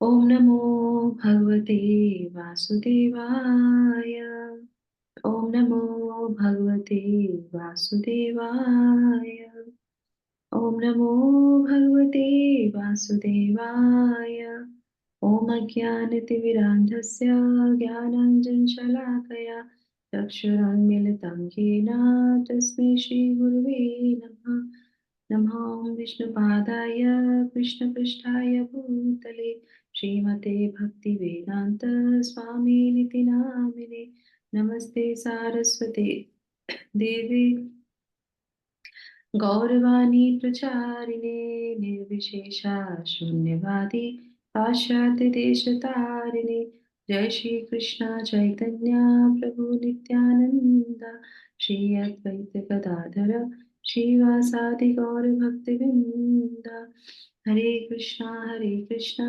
ओम नमो भगवते वासुदेवाय। ओम नमो भगवते वासुदेवाय। ओम नमो भगवते वासुदेवाय। ओम अज्ञानतिमिरान्धस्य ज्ञानाञ्जनशलाकया चक्षुरुन्मीलितं येन तस्मै श्रीगुरुवे नमः। नमो विष्णुपादाय कृष्णपृष्ठाय भूतले श्रीमते भक्तिवेदान्त स्वामिनिति नामिने। नमस्ते सारस्वते देवे गौरवाणी प्रचारिणे निर्विशेषा शून्यवादी पाश्चात्य देशतारिणे। जय श्री कृष्ण चैतन्य प्रभु नित्यानंद श्री अद्वैत गदाधर श्रीवासादि गौर भक्तवृंद। हरे कृष्णा कृष्णा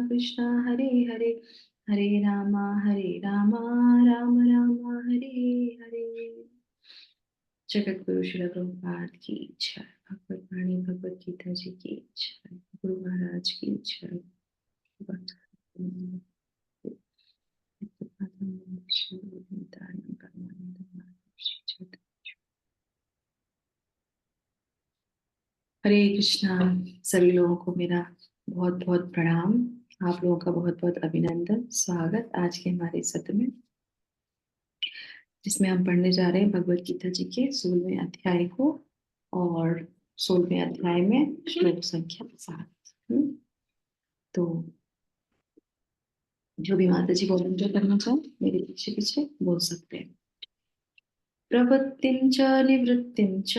कृष्णा हरे हरे, हरे रामा राम राम हरे हरे। जगत गुरु श्री प्रभुपाद की इच्छा, भगवत वाणी भगवत गीता जी की इच्छा, गुरु महाराज की इच्छा। हरे कृष्णा। सभी लोगों को मेरा बहुत बहुत प्रणाम। आप लोगों का बहुत बहुत अभिनंदन, स्वागत आज के हमारे सत्र में, जिसमें हम पढ़ने जा रहे हैं भगवत गीता जी के 16वें अध्याय को, और 16वें अध्याय में श्लोक संख्या 7। तो जो भी माता जी वॉलंटियर करना चाहे मेरे पीछे पीछे बोल सकते हैं। प्रवृत्तिं च निवृत्तिं च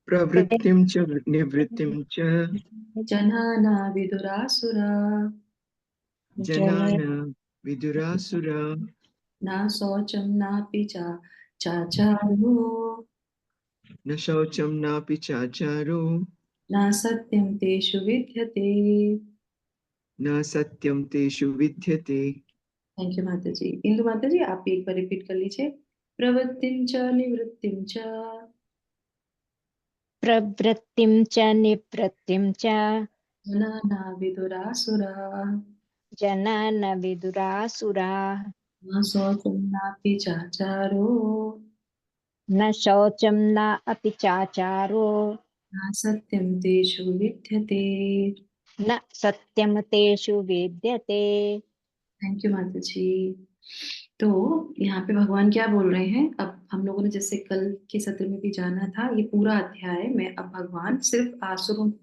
प्रवृत्तिं च निवृत्तिं च जनाना विदुरासुरा जनान विदुरासुरा न शौचं नापि चाचारो न शौचं नापि चाचारो न सत्यं तेषु विद्यते। न सत्यं तेषु विद्यते। थैंक यू माता जी। इंदु माता जी आप एक बार रिपीट कर लीजिए। प्रवृत्तिं च निवृत्तिं च प्रवृत्तिं च निवृत्तिं च जनाना विदुरासुराः जना न विदुरासुराः न शौचं नापि चाचारो न शौचं न अपि चाचारो न सत्यं तेषु विद्यते। न सत्यं तेषु विद्यते। थैंक यू माता जी। तो यहाँ पे भगवान क्या बोल रहे हैं? अब हम लोगों ने जैसे कल के सत्र में भी जाना था, ये पूरा अध्याय में अब भगवान सिर्फ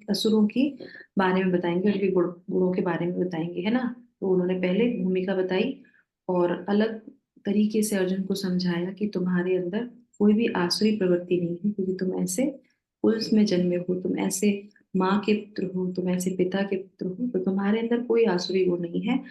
असुरों की बारे में बताएंगे, उनके गुणों के बारे में बताएंगे, है ना। तो उन्होंने पहले भूमिका बताई और अलग तरीके से अर्जुन को समझाया कि तुम्हारे अंदर कोई भी आसुरी प्रवृत्ति नहीं है, क्योंकि तुम ऐसे कुल में जन्मे हो, तुम ऐसे माँ के पुत्र हो, तुम ऐसे पिता के पुत्र हो, तो तुम्हारे अंदर कोई आसुरी गुण नहीं है।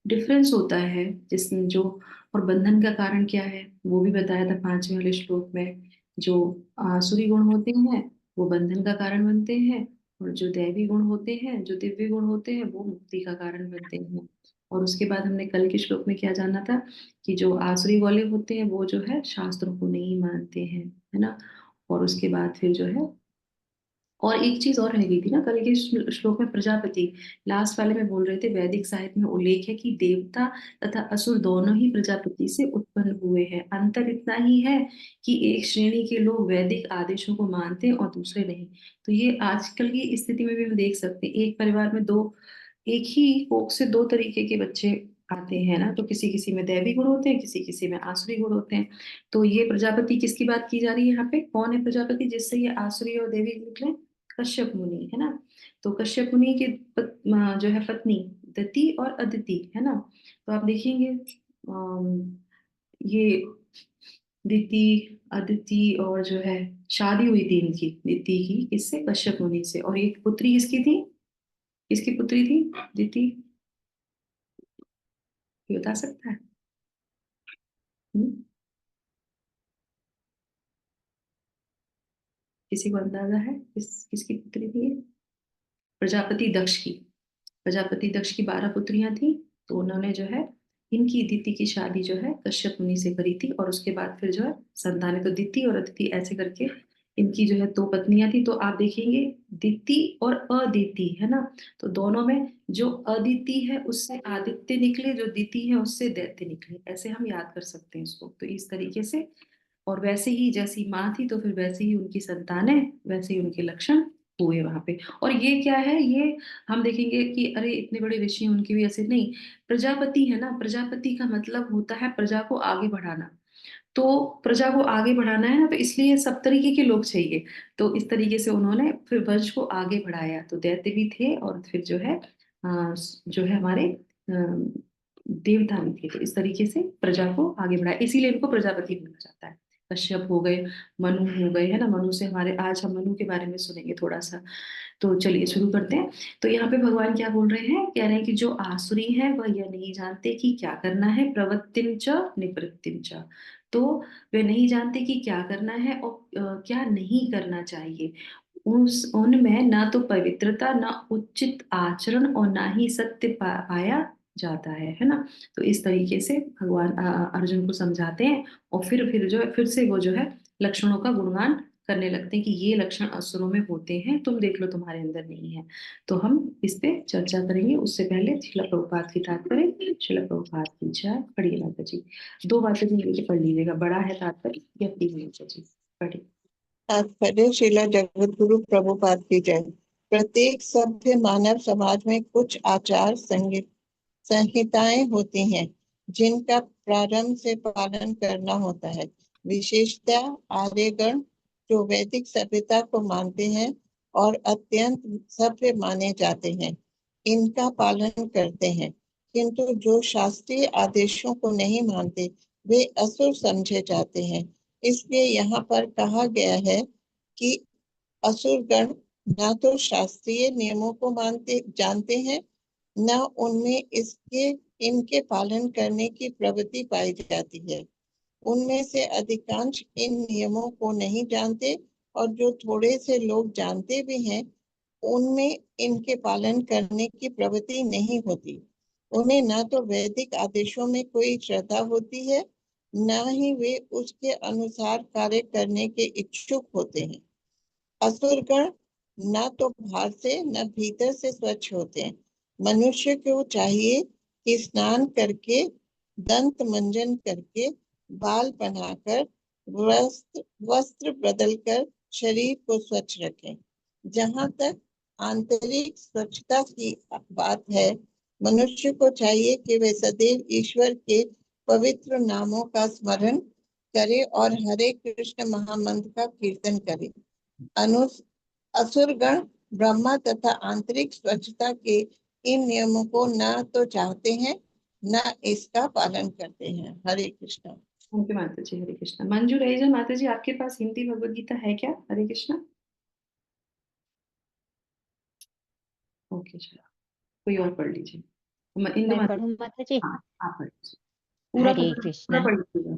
डिफरेंस होता है जिसमें जो, और बंधन का कारण क्या है वो भी बताया था 5वें वाले श्लोक में। जो आसुरी गुण होते हैं वो बंधन का कारण बनते हैं, और जो दैवी गुण होते हैं, जो दिव्य गुण होते हैं, वो मुक्ति का कारण बनते हैं। और उसके बाद हमने कल के श्लोक में क्या जाना था कि जो आसुरी वाले होते हैं वो जो है शास्त्रों को नहीं मानते हैं, है ना। और उसके बाद फिर जो है, और एक चीज और रह गई थी ना कल के श्लोक में, प्रजापति लास्ट वाले में बोल रहे थे, वैदिक साहित्य में उल्लेख है कि देवता तथा असुर दोनों ही प्रजापति से उत्पन्न हुए हैं। अंतर इतना ही है कि एक श्रेणी के लोग वैदिक आदेशों को मानते हैं और दूसरे नहीं। तो ये आजकल की स्थिति में भी हम देख सकते हैं, एक परिवार में दो, एक ही कोख से दो तरीके के बच्चे आते हैं ना, तो किसी किसी में दैवी गुण होते हैं, किसी किसी में आसुरी गुण होते हैं। तो ये प्रजापति किसकी बात की जा रही है यहाँ पे? कौन है प्रजापति जिससे ये आसुरी और दैवी निकले? कश्यप मुनि, है ना। तो कश्यप मुनि की जो है पत्नी दति और अदिति, है ना। तो आप देखेंगे ये दिति अदिति, और जो है शादी हुई थी इनकी, दिति की किससे? कश्यप मुनि से। और एक पुत्री किसकी थी? किसकी पुत्री थी दिति? ये बता सकता है? हम्म? किसी को अंदाजा है किसकी पुत्री थी ये? प्रजापति दक्ष की। प्रजापति दक्ष की 12 पुत्रियां थी, तो उन्होंने जो है इनकी दिति की शादी जो है कश्यप मुनि से करी थी, और उसके बाद फिर जो है संतानें तो दिति और अदिति ऐसे करके इनकी जो है 2 पत्नियां थी, तो आप देखेंगे दिति और अदिति, है ना। तो दोनों में जो अदिति है उससे आदित्य निकले, जो दिति है उससे दैत्य निकले, ऐसे हम याद कर सकते हैं इसको। तो इस तरीके से, और वैसे ही जैसी माँ थी तो फिर वैसे ही उनकी संतान है, वैसे ही उनके लक्षण हुए वहां पे। और ये क्या है, ये हम देखेंगे कि अरे इतने बड़े ऋषि हैं, उनकी भी ऐसे नहीं। प्रजापति है ना, प्रजापति का मतलब होता है प्रजा को आगे बढ़ाना। तो प्रजा को आगे बढ़ाना है ना, तो इसलिए सब तरीके के लोग चाहिए। तो इस तरीके से उन्होंने फिर वंश को आगे बढ़ाया, तो दैत्य भी थे और फिर जो है जो है हमारे देवता भी थे। तो इस तरीके से प्रजा को आगे बढ़ाया, इसीलिए इनको प्रजापति बोला जाता है। कश्यप हो गए, मनु हो गए, है ना। मनु से हमारे, आज हम मनु के बारे में सुनेंगे थोड़ा सा। तो चलिए शुरू करते हैं। तो यहाँ पे भगवान क्या बोल रहे हैं, कह रहे हैं कि जो आसुरी है वह यह नहीं जानते कि क्या करना है, प्रवृत्तिम च निवृत्तिम च। तो वे नहीं जानते कि क्या करना है और क्या नहीं करना चाहिए। उस उनमें ना तो पवित्रता, ना उचित आचरण और ना ही सत्य पाया जाता है ना। तो इस तरीके से भगवान अर्जुन को समझाते हैं, और फिर जो है, फिर से वो जो है लक्षणों का गुणगान करने लगते हैं कि ये लक्षण असुरों में होते हैं, तुम देख लो तुम्हारे अंदर नहीं है। तो हम इस पे चर्चा करेंगे, उससे पहले शिला प्रभुपाद की तात्पर्य। शिला प्रभुपाद की जय। पढ़िए माता जी, 2 बातें भी लेके पढ़ लीजिएगा, बड़ा है तात्पर्य या प्लीज माता जी पढ़िए। तात्पर्य श्रीला जगतगुरु प्रभुपाद की जय। प्रत्येक सभ्य मानव समाज में कुछ आचार संहिताएं होती हैं जिनका प्रारंभ से पालन करना होता है। विशेषतः आर्यगण जो वैदिक सभ्यता को मानते हैं और अत्यंत सभ्य माने जाते हैं, इनका पालन करते हैं, किंतु जो शास्त्रीय आदेशों को नहीं मानते वे असुर समझे जाते हैं। इसलिए यहाँ पर कहा गया है कि असुरगण न तो शास्त्रीय नियमों को जानते हैं, न उनमें इनके पालन करने की प्रवृत्ति पाई जाती है। उनमें से अधिकांश इन नियमों को नहीं जानते, और जो थोड़े से लोग जानते भी हैं उनमें इनके पालन करने की प्रवृत्ति नहीं होती। उन्हें न तो वैदिक आदेशों में कोई श्रद्धा होती है, न ही वे उसके अनुसार कार्य करने के इच्छुक होते हैं। असुरगण न तो बाहर से न भीतर से स्वच्छ होते हैं। मनुष्य को चाहिए कि स्नान करके, दंत मंजन करके, बाल बनाकर, वस्त्र बदलकर शरीर को स्वच्छ रखें। जहाँ तक आंतरिक स्वच्छता की बात है, मनुष्य को चाहिए कि वे सदैव ईश्वर के पवित्र नामों का स्मरण करे और हरे कृष्ण महामंत्र का कीर्तन करे। असुरगण ब्रह्मा तथा आंतरिक स्वच्छता के इन नियमों को न तो चाहते हैं, न इसका पालन करते हैं। हरे कृष्ण। ओके माता जी, हरे कृष्णा। मंजू रहीजा माता जी, आपके पास हिंदी भगवत गीता है क्या? हरे कृष्णा। ओके चलो, कोई और पढ़ लीजिए। इंदु मैं माता। पढ़ूं माता जी? हाँ आप पढ़ लीजिए, पूरा हरे पूरा पूरा कृष्णा। पढ़ लीजिएगा।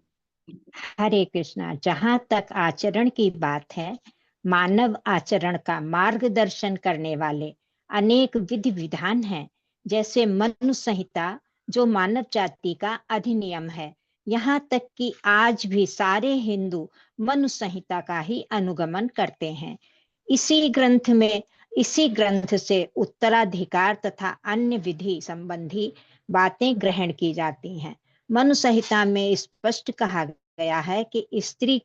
हरे कृष्णा। जहाँ तक आचरण की बात है, मानव आचरण का मार्गदर्शन करने वाले अनेक विधि विधान हैं, जैसे मनु संहिता जो मानव जाति का अधिनियम है। यहाँ तक कि आज भी सारे हिंदू मनु संहिता का ही अनुगमन करते हैं। इसी ग्रंथ से उत्तराधिकार तथा अन्य विधि संबंधी बातें ग्रहण की जाती हैं। मनु संहिता में स्पष्ट कहा गया है कि स्त्री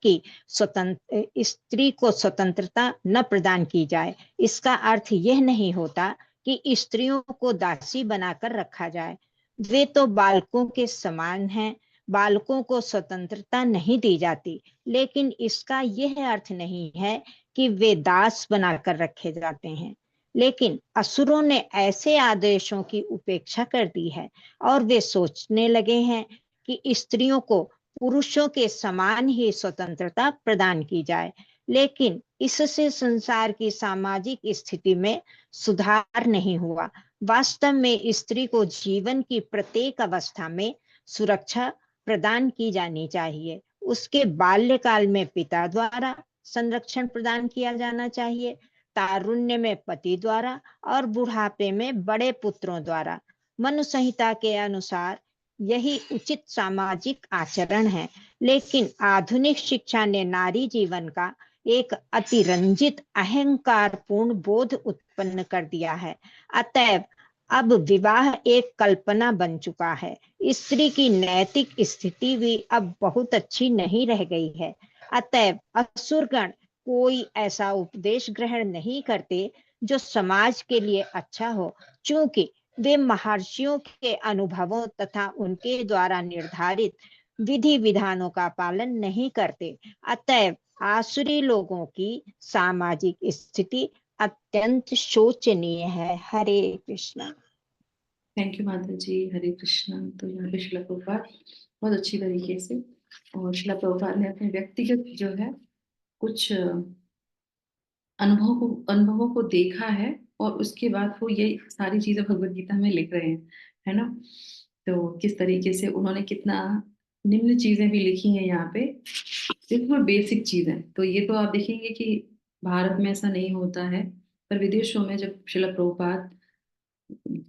को स्वतंत्रता न प्रदान की जाए। इसका अर्थ यह नहीं होता कि स्त्रियों को दासी बनाकर रखा जाए। वे तो बालकों के समान हैं, बालकों को स्वतंत्रता नहीं दी जाती, लेकिन इसका यह अर्थ नहीं है कि वे दास बनाकर रखे जाते हैं। लेकिन असुरों ने ऐसे आदेशों की उपेक्षा कर दी है और वे सोचने लगे हैं कि स्त्रियों को पुरुषों के समान ही स्वतंत्रता प्रदान की जाए। लेकिन इससे संसार की सामाजिक स्थिति में सुधार नहीं हुआ। वास्तव में स्त्री को जीवन की प्रत्येक अवस्था में सुरक्षा प्रदान की जानी चाहिए। उसके बाल्यकाल में पिता द्वारा संरक्षण प्रदान किया जाना चाहिए, तारुण्य में पति द्वारा और बुढ़ापे में बड़े पुत्रों द्वारा। मनु संहिता के अनुसार यही उचित सामाजिक आचरण है। लेकिन आधुनिक शिक्षा ने नारी जीवन का एक अतिरंजित अहंकारपूर्ण बोध उत्पन्न कर दिया है। अतएव अब विवाह एक कल्पना बन चुका है। स्त्री की नैतिक स्थिति भी अब बहुत अच्छी नहीं रह गई है। अतएव असुरगण कोई ऐसा उपदेश ग्रहण नहीं करते जो समाज के लिए अच्छा हो, क्योंकि वे महर्षियों के अनुभवों तथा उनके द्वारा निर्धारित विधि विधानों का पालन नहीं करते। अतएव आसुरी लोगों की सामाजिक स्थिति अत्यंत शोचनीय है। हरे कृष्णा। थैंक यू माता जी। हरे कृष्णा। तो यहाँ पे शिला प्रभुपाद बहुत अच्छी तरीके से, और शिला प्रभुपाद ने अपने व्यक्तिगत जो है कुछ अनुभवों को देखा है, और उसके बाद वो ये सारी चीजें भगवत गीता में लिख रहे हैं, है ना। तो किस तरीके से उन्होंने कितना निम्न चीजें भी लिखी हैं यहाँ पे, बिल्कुल बेसिक चीजें। तो ये तो आप देखेंगे कि भारत में ऐसा नहीं होता है, पर विदेशों में जब शिला प्रभुपाद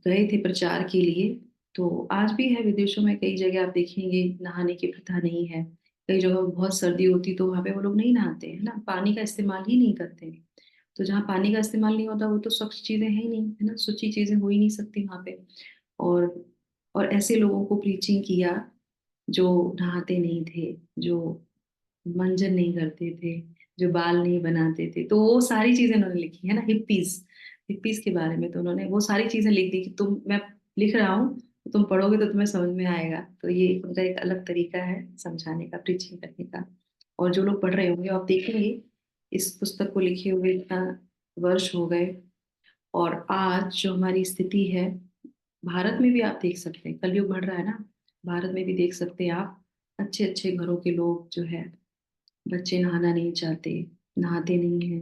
गए थे प्रचार के लिए, तो आज भी है विदेशों में कई जगह आप देखेंगे नहाने की प्रथा नहीं है। कई जगह बहुत सर्दी होती तो वहां पे वो लोग नहीं नहाते हैं ना, पानी का इस्तेमाल ही नहीं करते। तो जहाँ पानी का इस्तेमाल नहीं होता वो तो स्वच्छ चीजें हैं ही नहीं, है ना, शुचि चीजें हो ही नहीं सकती वहां पे। और और ऐसे लोगों को प्रीचिंग किया जो नहाते नहीं थे, जो मंजन नहीं करते थे, जो बाल नहीं बनाते थे। तो वो सारी चीजें उन्होंने लिखी है ना, हिप्पीज के बारे में। तो उन्होंने वो सारी चीजें लिख दी कि मैं लिख रहा हूँ, तो तुम पढ़ोगे तो तुम्हें समझ में आएगा। तो ये उनका एक अलग तरीका है समझाने का, प्रीचिंग करने का। और जो लोग पढ़ रहे होंगे आप देखेंगे इस पुस्तक को लिखे हुए इतना वर्ष हो गए, और आज जो हमारी स्थिति है भारत में भी आप देख सकते हैं, कलयुग बढ़ रहा है ना, भारत में भी देख सकते हैं आप। अच्छे अच्छे घरों के लोग जो है, बच्चे नहाना नहीं चाहते, नहाते नहीं हैं,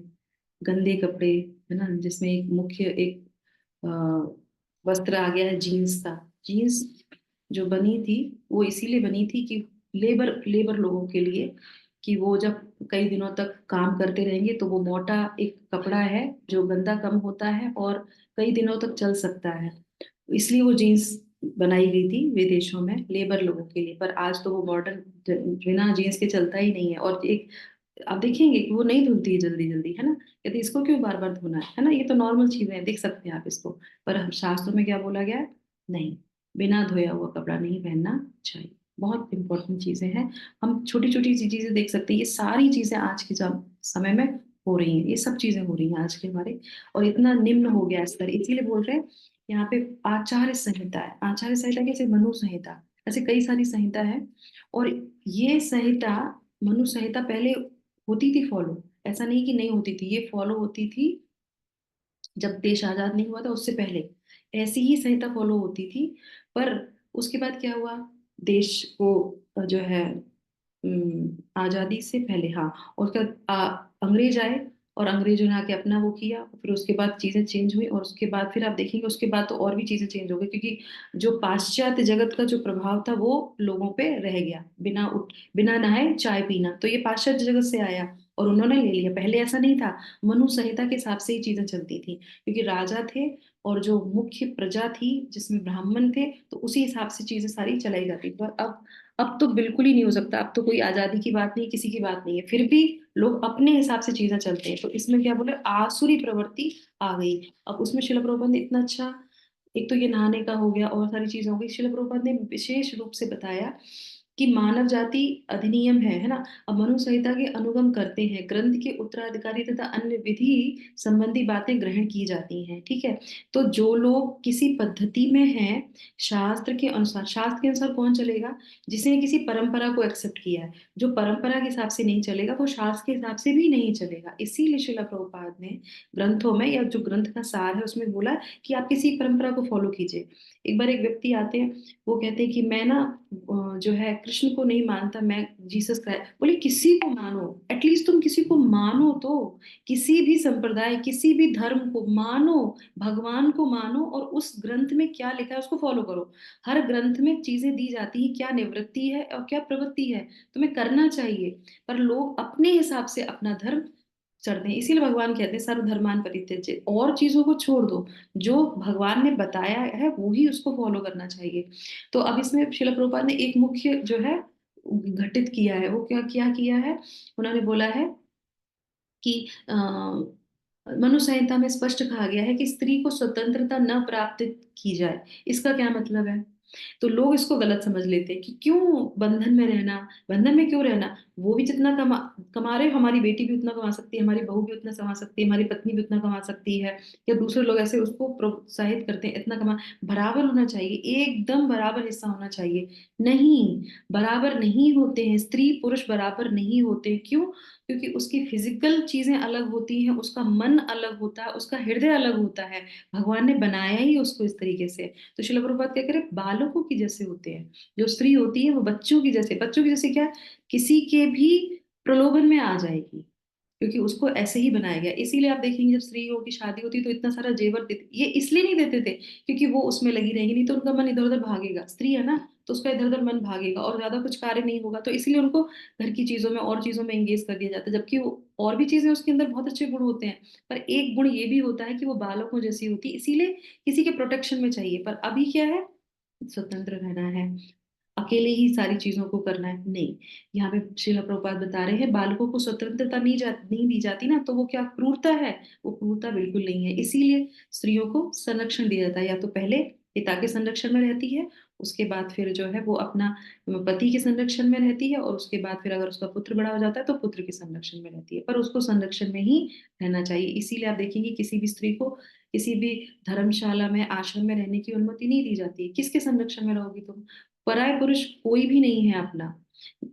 गंदे कपड़े, है ना, जिसमें एक मुख्य एक अ, वस्त्र आ गया है जीन्स का। जीन्स जो बनी थी वो इसीलिए बनी थी कि लेबर लेबर लोगों के लिए, कि वो जब कई दिनों तक काम करते रहेंगे तो वो मोटा एक कपड़ा है जो गंदा कम होता है और कई दिनों तक चल सकता है। इसलिए वो जीन्स बनाई गई थी विदेशों में लेबर लोगों के लिए। पर आज तो वो मॉडर्न बिना जीन्स के चलता ही नहीं है। और एक आप देखेंगे कि वो नहीं धुलती है जल्दी जल्दी, है ना, कहते इसको क्यों बार बार धोना है ना, ये तो नॉर्मल चीजें हैं, देख सकते हैं आप इसको। पर हम शास्त्रों में क्या बोला गया है, नहीं, बिना धोया हुआ कपड़ा नहीं पहनना चाहिए। बहुत इंपॉर्टेंट चीजें हैं। हम छोटी छोटी सी चीजें देख सकते हैं, ये सारी चीजें आज के समय में हो रही हैं, ये सब चीजें हो रही हैं आज के हमारे। और इतना निम्न हो गया स्तर, इसीलिए बोल रहे हैं यहाँ पे आचार्य संहिता है। आचार्य संहिता कैसे, मनु संहिता, ऐसे कई सारी संहिता है। और ये संहिता, मनु संहिता पहले होती थी फॉलो, ऐसा नहीं कि नहीं होती थी, ये फॉलो होती थी जब देश आजाद नहीं हुआ था उससे पहले ऐसी ही संहिता फॉलो होती थी। पर उसके बाद क्या हुआ, देश को जो है आजादी से पहले, हाँ, और उसका अंग्रेज आए, और अंग्रेजों ने आके अपना वो किया, फिर उसके बाद चीजें चेंज हुई। और उसके बाद फिर आप देखेंगे उसके बाद तो और भी चीजें चेंज हो गई, क्योंकि जो पाश्चात्य जगत का जो प्रभाव था वो लोगों पे रह गया। बिना नहाए चाय पीना, तो ये पाश्चात्य जगत से आया और उन्होंने ले लिया। पहले ऐसा नहीं था, मनु संहिता के हिसाब से ही चीजें चलती थी, क्योंकि राजा थे और जो मुख्य प्रजा थी जिसमें ब्राह्मण थे, तो उसी हिसाब से चीजें सारी चलाई जाती थी। पर अब तो बिल्कुल ही नहीं हो सकता। अब तो कोई आजादी की बात नहीं, किसी की बात नहीं है, फिर भी लोग अपने हिसाब से चीजें चलते हैं। तो इसमें क्या बोले, आसुरी प्रवृत्ति आ गई। अब उसमें शिला प्रभुपाद ने इतना अच्छा, एक तो ये नहाने का हो गया और सारी चीजें हो गई। शिला प्रभुपाद ने विशेष रूप से बताया कि मानव जाति अधिनियम है ना। अब मनु संहिता के अनुगम करते हैं, ग्रंथ के उत्तराधिकारी तथा अन्य विधि संबंधी बातें ग्रहण की जाती हैं, ठीक है। तो जो लोग किसी पद्धति में हैं, शास्त्र के अनुसार, शास्त्र के अनुसार कौन चलेगा, जिसने किसी परंपरा को एक्सेप्ट किया है। जो परंपरा के हिसाब से नहीं चलेगा वो शास्त्र के हिसाब से भी नहीं चलेगा। इसीलिए शिला प्रभुपाद ने ग्रंथों में, या जो ग्रंथ का सार है उसमें बोला कि आप किसी परंपरा को फॉलो कीजिए। एक बार एक व्यक्ति आते हैं, वो कहते हैं कि मैं ना जो है कृष्ण को नहीं मानता, मैं जीसस क्राइस्ट। बोले किसी को मानो, एटलीस्ट तुम किसी को मानो तो, किसी भी संप्रदाय, किसी भी धर्म को मानो, भगवान को मानो, और उस ग्रंथ में क्या लिखा है उसको फॉलो करो। हर ग्रंथ में चीजें दी जाती है, क्या निवृत्ति है और क्या प्रवृत्ति है, तुम्हें करना चाहिए। पर लोग अपने हिसाब से अपना धर्म चढ़ते हैं। इसीलिए भगवान कहते हैं सर्वधर्मान परित्यज्य, और चीजों को छोड़ दो, जो भगवान ने बताया है वो ही उसको फॉलो करना चाहिए। तो अब इसमें शिला प्रभुपाद ने एक मुख्य जो है घटित किया है, वो क्या क्या किया है, उन्होंने बोला है कि मनु संहिता में स्पष्ट कहा गया है कि स्त्री को स्वतंत्रता न प्राप्त की जाए। इसका क्या मतलब है? तो लोग इसको गलत समझ लेते हैं कि क्यों बंधन में रहना, बंधन में क्यों रहना, वो भी जितना कमा रहे, हमारी बेटी भी उतना कमा सकती है, हमारी बहू भी उतना कमा सकती है, हमारी पत्नी भी उतना कमा सकती है, या दूसरे लोग ऐसे उसको प्रोत्साहित करते हैं इतना कमा, बराबर होना चाहिए, एकदम बराबर हिस्सा होना चाहिए। नहीं, बराबर नहीं होते हैं, स्त्री पुरुष बराबर नहीं होते। क्यों? क्योंकि उसकी फिजिकल चीजें अलग होती हैं, उसका मन अलग होता है, उसका हृदय अलग होता है। भगवान ने बनाया ही उसको इस तरीके से। तो श्रील प्रभुपाद क्या करे, बालकों की जैसे होते हैं। जो स्त्री होती है वो बच्चों की जैसे, बच्चों की जैसे क्या, किसी के भी प्रलोभन में आ जाएगी, क्योंकि उसको ऐसे ही बनाया गया। इसीलिए आप देखेंगे जब स्त्रियों की शादी होती है तो इतना सारा जेवर देते, ये इसलिए नहीं देते थे क्योंकि वो उसमें लगी रहेगी, नहीं तो उनका मन इधर उधर भागेगा, स्त्री है ना, तो उसका इधर उधर मन भागेगा और ज्यादा कुछ कार्य नहीं होगा, तो इसलिए उनको घर की चीजों में और चीजों में एंगेज कर दिया जाता है, जबकि वो और भी चीजें उसके अंदर बहुत अच्छे गुण होते हैं, पर एक गुण ये भी होता है कि वो बालकों जैसी होती है, इसीलिए किसी के प्रोटेक्शन में चाहिए। पर अभी क्या है, स्वतंत्र रहना है, अकेले ही सारी चीजों को करना है, नहीं। यहाँ पे श्रील प्रभुपाद बता रहे हैं बालकों को स्वतंत्रता नहीं दी जाती ना, तो वो क्या क्रूरता है, वो क्रूरता बिल्कुल नहीं है। इसीलिए स्त्रियों को संरक्षण दिया जाता है, या तो पहले पिता के संरक्षण में रहती है, उसके बाद फिर जो है वो अपना पति के संरक्षण में रहती है, और उसके बाद फिर अगर उसका पुत्र बड़ा हो जाता है तो पुत्र के संरक्षण में रहती है, पर उसको संरक्षण में ही रहना चाहिए। इसीलिए आप देखेंगे किसी भी स्त्री को किसी भी धर्मशाला में, आश्रम में रहने की अनुमति नहीं दी जाती है। किसके संरक्षण में रहोगी तुम? पराये पुरुष कोई भी नहीं है अपना,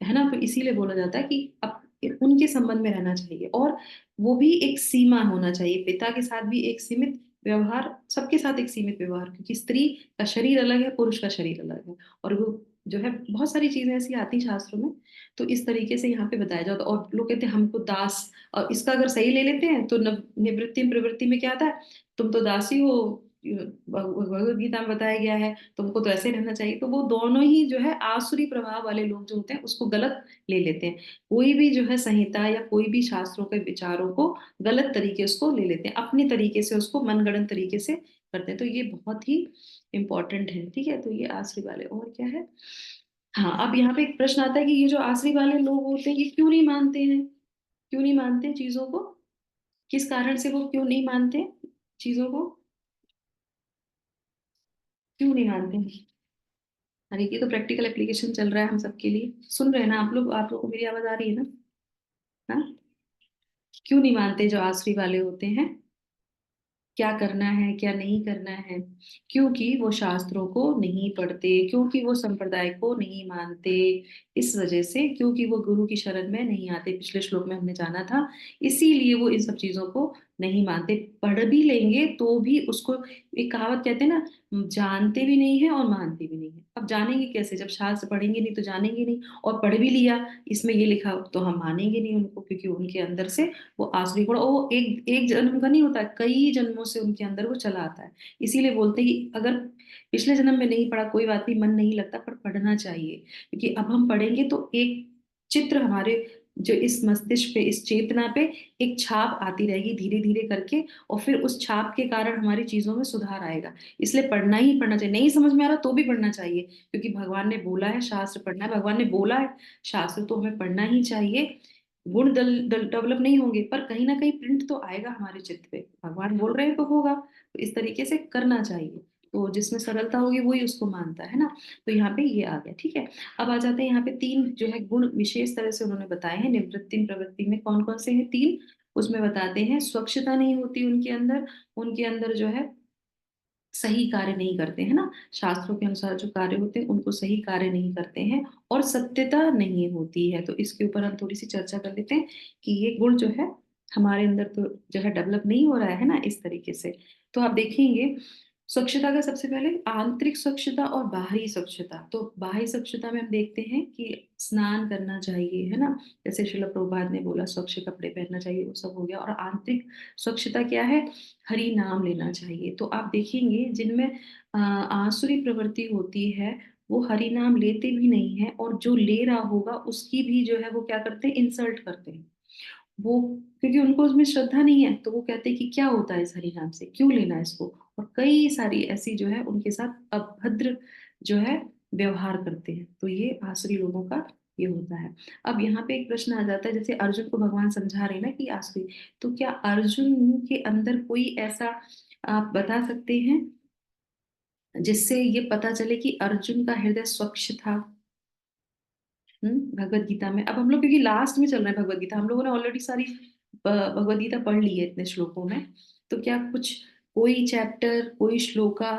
है ना। तो इसीलिए बोला जाता है कि अब उनके संबंध में रहना चाहिए, और वो भी एक सीमा होना चाहिए, पिता के साथ भी एक सीमित व्यवहार, सबके साथ एक सीमित व्यवहार, क्योंकि स्त्री का शरीर अलग है, पुरुष का शरीर अलग है, और वो जो है बहुत सारी चीजें ऐसी आती शास्त्रों में। तो इस तरीके से यहाँ पे बताया जाता है। और लोग कहते हैं हमको दास, और इसका अगर सही ले लेते हैं तो निवृत्ति प्रवृत्ति में क्या आता है, तुम तो दासी हो, भगवत गीता में बताया गया है, तुमको तो ऐसे रहना चाहिए। तो वो दोनों ही जो है आसुरी प्रभाव वाले लोग जो होते हैं उसको गलत ले लेते हैं। कोई भी जो है संहिता या कोई भी शास्त्रों के विचारों को गलत तरीके उसको ले लेते हैं, अपनी तरीके से उसको मनगढ़ंत तरीके से करते हैं। तो ये बहुत ही इंपॉर्टेंट है, ठीक है। तो ये आसुरी वाले, और क्या है, हाँ, अब यहाँ पे एक प्रश्न आता है कि ये जो आसुरी वाले लोग होते हैं ये क्यों नहीं मानते हैं, क्यों नहीं मानते चीजों को, किस कारण से वो क्यों नहीं मानते चीजों को, क्यों नहीं मानते? अरे ये तो प्रैक्टिकल एप्लीकेशन चल रहा है हम सबके लिए, सुन रहे हैं ना आप लोग, आप लोगों को मेरी आवाज आ रही है ना? हाँ, क्यों नहीं मानते जो आसरी वाले होते हैं, क्या करना है क्या नहीं करना है? क्योंकि वो शास्त्रों को नहीं पढ़ते, क्योंकि वो संप्रदाय को नहीं मानते, इस वजह से, क्योंकि वो गुरु की शरण में नहीं आते, पिछले श्लोक में हमने जाना था, इसीलिए वो इन सब चीजों को नहीं मानते। पढ़ भी लेंगे तो भी उसको, एक कहावत कहते हैं ना, जानते भी नहीं है और मानते भी नहीं है। अब जानेंगे कैसे, जब शास्त्र पढ़ेंगे नहीं तो जानेंगे नहीं, और पढ़ भी लिया इसमें ये लिखा तो हम मानेंगे नहीं उनको, क्योंकि उनके अंदर से वो आसुरी गुण, वो एक एक जन्म का नहीं होता है, कई जन्मों से उनके अंदर वो चला आता है। इसीलिए बोलते हैं कि अगर पिछले जन्म में नहीं पढ़ा कोई बात नहीं, मन नहीं लगता, पर पढ़ना चाहिए, क्योंकि अब हम पढ़ेंगे तो एक चित्र हमारे जो इस मस्तिष्क पे, इस चेतना पे एक छाप आती रहेगी धीरे धीरे करके, और फिर उस छाप के कारण हमारी चीजों में सुधार आएगा। इसलिए पढ़ना ही पढ़ना चाहिए, नहीं समझ में आ रहा तो भी पढ़ना चाहिए, क्योंकि भगवान ने बोला है शास्त्र पढ़ना है, भगवान ने बोला है शास्त्र, तो हमें पढ़ना ही चाहिए। गुण डेवलप नहीं होंगे पर कहीं ना कहीं प्रिंट तो आएगा हमारे चित्त पे, भगवान बोल रहे हैं तो होगा, तो इस तरीके से करना चाहिए। तो जिसमें सरलता होगी वही उसको मानता है ना। तो यहाँ पे ये आ गया, ठीक है। अब आ जाते हैं यहाँ पे तीन जो है गुण विशेष तरह से उन्होंने बताए हैं निवृत्ति प्रवृत्ति में, कौन कौन से हैं तीन, उसमें बताते हैं स्वच्छता नहीं होती उनके अंदर, उनके अंदर जो है सही कार्य नहीं करते हैं ना, शास्त्रों के अनुसार जो कार्य होते हैं उनको सही कार्य नहीं करते हैं, और सत्यता नहीं होती है। तो इसके ऊपर हम थोड़ी सी चर्चा कर लेते हैं कि ये गुण जो है हमारे अंदर तो जो है डेवलप नहीं हो रहा है ना इस तरीके से। तो आप देखेंगे स्वच्छता का सबसे पहले आंतरिक स्वच्छता और बाहरी स्वच्छता। तो बाहरी स्वच्छता में हम देखते हैं कि स्नान करना चाहिए, है ना, जैसे श्रील प्रभुपाद ने बोला स्वच्छ कपड़े पहनना चाहिए, वो सब हो गया। और आंतरिक स्वच्छता क्या है, हरि नाम लेना चाहिए। तो आप देखेंगे जिनमें आसुरी प्रवृत्ति होती है वो हरि नाम लेते भी नहीं है, और जो ले रहा होगा उसकी भी जो है वो क्या करते हैं, इंसल्ट करते हैं वो, क्योंकि उनको उसमें श्रद्धा नहीं है, तो वो कहते हैं कि क्या होता है इस हरि नाम से, क्यों लेना है इसको, और कई सारी ऐसी जो है उनके साथ अभद्र जो है व्यवहार करते हैं। तो ये आसुरी लोगों का ये होता है। अब यहाँ पे एक प्रश्न आ जाता है, जैसे अर्जुन को भगवान समझा रहे हैं ना कि आसुरी, तो क्या अर्जुन के अंदर कोई ऐसा आप बता सकते हैं जिससे ये पता चले कि अर्जुन का हृदय स्वच्छ था? भगवत गीता में, अब हम लोग क्योंकि लास्ट में चल रहे हैं भगवत गीता, हम लोगों ने ऑलरेडी सारी भगवत गीता पढ़ ली है इतने श्लोकों में, तो क्या कुछ कोई चैप्टर, कोई श्लोका,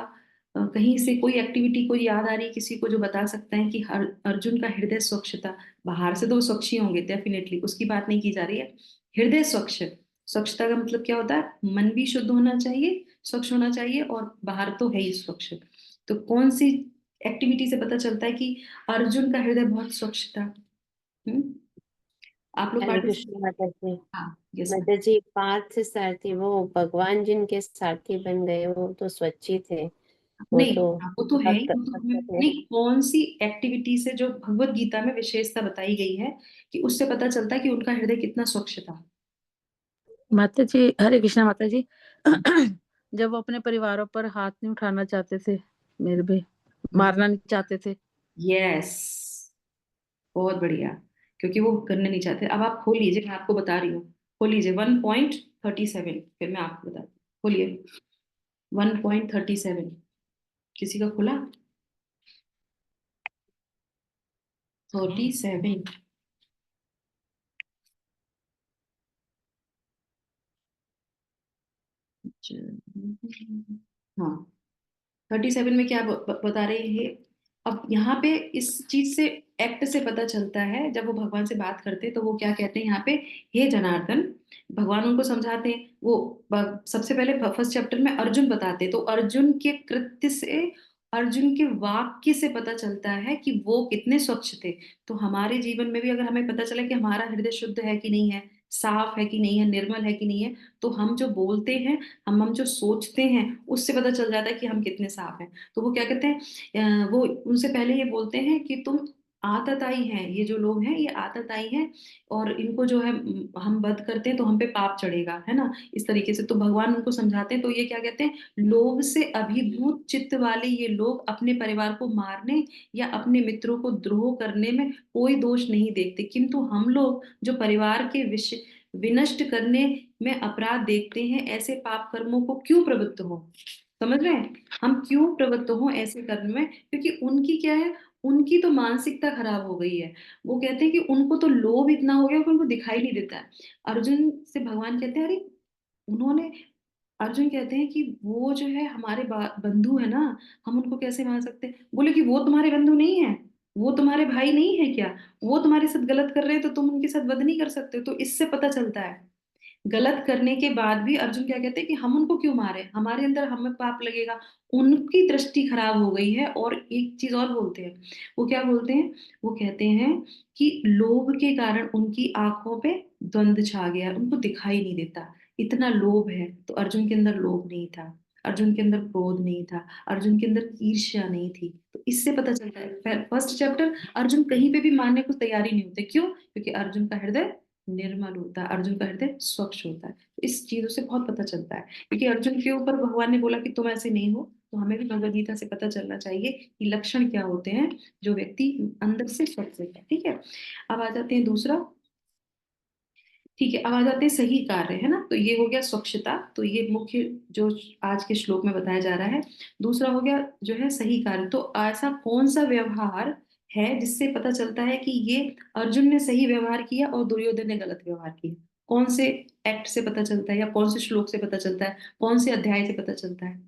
कहीं से कोई एक्टिविटी कोई याद आ रही है किसी को जो बता सकता है कि अर्जुन का हृदय स्वच्छ था? बाहर से तो वो स्वच्छ ही होंगे डेफिनेटली, उसकी बात नहीं की जा रही है। हृदय स्वच्छ, स्वच्छता का मतलब क्या होता है? मन भी शुद्ध होना चाहिए, स्वच्छ होना चाहिए, और बाहर तो है ही स्वच्छ। तो कौन सी एक्टिविटी से पता चलता है कि अर्जुन का हृदय बहुत स्वच्छ था? हम्म आप लोग हरे कृष्ण पार्टिसिपेट। माता जी। हाँ, यस मैम। माता जी, 5 सारथी वो भगवान जिनके सारथी बन गए वो तो स्वच्छ ही थे, वो नहीं, तो हाँ, वो तो है ही, भक्त वो तो भक्त हमें थे। नहीं, कौन सी एक्टिविटी से जो भगवत गीता में विशेषता बताई गई है कि उससे पता चलता है कि उनका हृदय कितना स्वच्छ था? माता जी, हरे कृष्णा माता जी। जब वो अपने परिवारों पर हाथ नहीं उठाना चाहते थे, मेरे भी मारना नहीं चाहते थे। यस, बहुत बढ़िया, क्योंकि वो करने नहीं चाहते। अब आप खोल लीजिए, मैं आपको बता रही हूँ, खोल लीजिए 1.37, फिर मैं आपको बताती हूँ, खोलिए 1.37, किसी का खुला? 37, हाँ 37 में क्या बता रहे हैं? अब यहाँ पे इस चीज से, एक्ट से पता चलता है, जब वो भगवान से बात करते हैं तो वो क्या कहते हैं यहाँ पे, हे जनार्दन, भगवान उनको समझाते हैं। वो सबसे पहले फर्स्ट चैप्टर में अर्जुन बताते हैं, तो अर्जुन के कृत्य से, अर्जुन के वाक्य से पता चलता है कि वो कितने स्वच्छ थे। तो हमारे जीवन में भी अगर हमें पता चला कि हमारा हृदय शुद्ध है कि नहीं है, साफ है कि नहीं है, निर्मल है कि नहीं है, तो हम जो बोलते हैं, हम जो सोचते हैं, उससे पता चल जाता है कि हम कितने साफ हैं। तो वो क्या कहते हैं, वो उनसे पहले ये बोलते हैं कि तुम आतताई हैं, ये जो लोग हैं ये आतताई हैं, और इनको जो है हम वध करते हैं तो हम पे पाप चढ़ेगा, है ना, इस तरीके से। तो भगवान उनको समझाते हैं, तो ये क्या कहते हैं, लोभ से अभिभूत चित्त वाले ये लोग अपने परिवार को मारने या अपने मित्रों को द्रोह करने में कोई दोष नहीं देखते, किंतु हम लोग जो परिवार के विषय विनष्ट करने में अपराध देखते हैं, ऐसे पाप कर्मों को क्यों प्रवृत्त हो? समझ रहे हैं, हम क्यों प्रवृत्त हो ऐसे कर्म में? क्योंकि उनकी क्या है, उनकी तो मानसिकता खराब हो गई है। वो कहते हैं कि उनको तो लोभ इतना हो गया कि उनको दिखाई नहीं देता है। अर्जुन से भगवान कहते हैं, अरे उन्होंने, अर्जुन कहते हैं कि वो जो है हमारे बंधु है ना, हम उनको कैसे मान सकते हैं? बोले कि वो तुम्हारे बंधु नहीं है, वो तुम्हारे भाई नहीं है क्या? वो तुम्हारे साथ गलत कर रहे हैं तो तुम उनके साथ वध नहीं कर सकते? तो इससे पता चलता है, गलत करने के बाद भी अर्जुन क्या कहते हैं कि हम उनको क्यों मारे, हमारे अंदर हमें पाप लगेगा। उनकी दृष्टि खराब हो गई है। और एक चीज और बोलते हैं, वो क्या बोलते हैं, वो कहते हैं कि लोभ के कारण उनकी आंखों पे द्वंद छा गया, उनको दिखाई नहीं देता, इतना लोभ है। तो अर्जुन के अंदर लोभ नहीं था, अर्जुन के अंदर क्रोध नहीं था, अर्जुन के अंदर ईर्ष्या नहीं थी। तो इससे पता चलता है, फर्स्ट चैप्टर अर्जुन कहीं पे भी मानने को तैयारी नहीं होते, क्यों? क्योंकि अर्जुन का हृदय निर्मल होता है, अर्जुन का हृदय स्वच्छ होता है। तो इस चीजों से बहुत पता चलता है, क्योंकि अर्जुन के ऊपर भगवान ने बोला कि तुम ऐसे नहीं हो, तो हमें भी भगवद गीता से पता चलना चाहिए कि लक्षण क्या होते हैं जो व्यक्ति अंदर से स्वच्छ है। ठीक है, अब आ जाते हैं दूसरा। ठीक है, अब आ जाते हैं सही कार्य, है ना, तो ये हो गया स्वच्छता, तो ये मुख्य जो आज के श्लोक में बताया जा रहा है। दूसरा हो गया जो है सही कार्य, तो ऐसा कौन सा व्यवहार है जिससे पता चलता है कि ये अर्जुन ने सही व्यवहार किया और दुर्योधन ने गलत व्यवहार किया? कौन से एक्ट से पता चलता है, या कौन से श्लोक से पता चलता है, कौन से अध्याय से पता चलता है?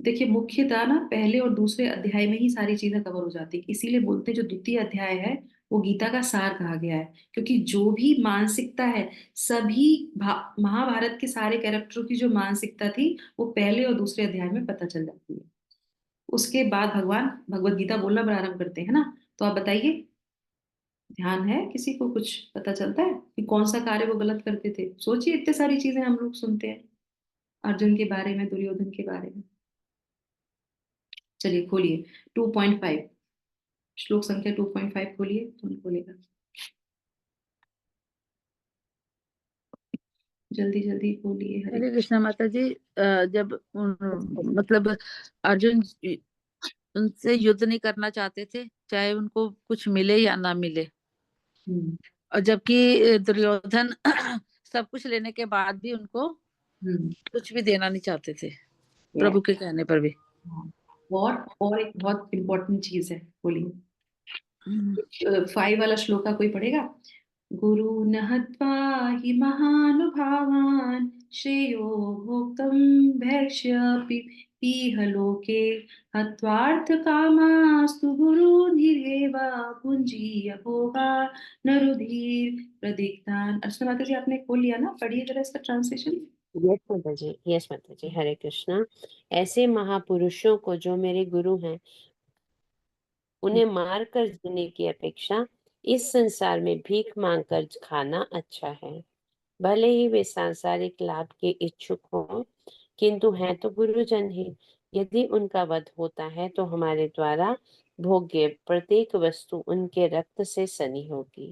देखिए, मुख्यतः ना पहले और दूसरे अध्याय में ही सारी चीजें कवर हो जाती है, इसीलिए बोलते हैं जो द्वितीय अध्याय है वो गीता का सार कहा गया है, क्योंकि जो भी मानसिकता है, सभी महाभारत के सारे कैरेक्टरों की जो मानसिकता थी वो पहले और दूसरे अध्याय में पता चल जाती है। उसके बाद भगवान भगवत गीता बोलना प्रारंभ करते हैं ना। तो आप बताइए, ध्यान है किसी को, कुछ पता चलता है कि कौन सा कार्य वो गलत करते थे? सोचिए, इतने सारी चीजें हम लोग सुनते हैं अर्जुन के बारे में, दुर्योधन के बारे में। चलिए खोलिए 2.5, श्लोक संख्या 2.5 खोलिए, कौन खोलेगा? जल्दी जल्दी खोलिए, हरे हरे कृष्णा माता जी। जब मतलब अर्जुन उनसे युद्ध नहीं करना चाहते थे, चाहे उनको कुछ मिले या ना मिले। हम्म, और जबकि दुर्योधन सब कुछ लेने के बाद भी उनको हम्म, कुछ भी देना नहीं चाहते थे, yes, प्रभु के कहने पर भी। हाँ। और एक बहुत इम्पोर्टेंट चीज है, बोलिए। हम्म। 5 वाला श्लोका कोई पढ़ेगा? गुरु नहत्वा हि महानुभावान् श्रेयो भोक्तुं भैक्ष्य पीह लोके हत्वार्थ कामास्तु गुरुर्निरेव भुञ्जीय भोगा नरुधीर प्रदीप्तान। अर्चना माता जी, आपने खोल लिया ना? पढ़िए जरा इसका ट्रांसलेशन। यस माता जी, हरे कृष्णा। ऐसे महापुरुषों को जो मेरे गुरु हैं, उन्हें मार कर जीने की अपेक्षा इस संसार में भीख मांग कर खाना अच्छा है। भले ही वे सांसारिक लाभ के इच्छुक हों, किंतु हैं तो गुरुजन ही। यदि उनका वध होता है तो हमारे द्वारा भोग्य प्रत्येक वस्तु उनके रक्त से सनी होगी।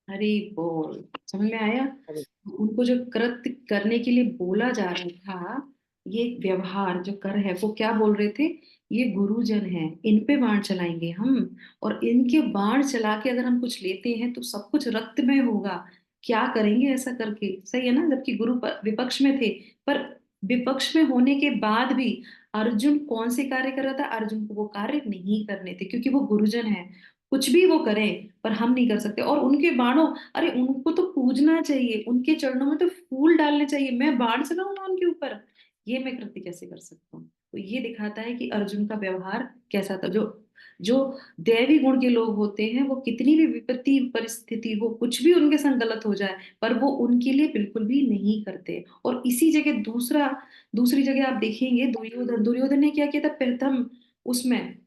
हरि बोल। समझ में आया? हरे- उनको जो कृत्य करने के लिए बोला जा रहा था, ये व्यवहार जो कर है, वो क्या बोल रहे थे? ये गुरुजन है, इन पे बाण चलाएंगे हम, और इनके बाण चला के अगर हम कुछ लेते हैं तो सब कुछ रक्तमय होगा। क्या करेंगे ऐसा करके? सही है ना? जबकि गुरु विपक्ष में थे, पर विपक्ष में होने के बाद भी अर्जुन कौन से कार्य कर रहा था? अर्जुन को वो कार्य नहीं करने थे, क्योंकि वो गुरुजन है। कुछ भी वो करें पर हम नहीं कर सकते। और उनके बाणों, अरे उनको तो पूजना चाहिए, उनके चरणों में तो फूल डालने चाहिए, मैं बाण चलाऊंगा उनके ऊपर? ये मैं कृत्य कैसे कर सकता हूँ? तो ये दिखाता है कि अर्जुन का व्यवहार कैसा था। जो जो दैवी गुण के लोग होते हैं, वो कितनी भी विपत्ति परिस्थिति हो, कुछ भी उनके संग गलत हो जाए, पर वो उनके लिए बिल्कुल भी नहीं करते। और इसी जगह दूसरी जगह आप देखेंगे, दुर्योधन ने क्या किया था प्रथम उसमें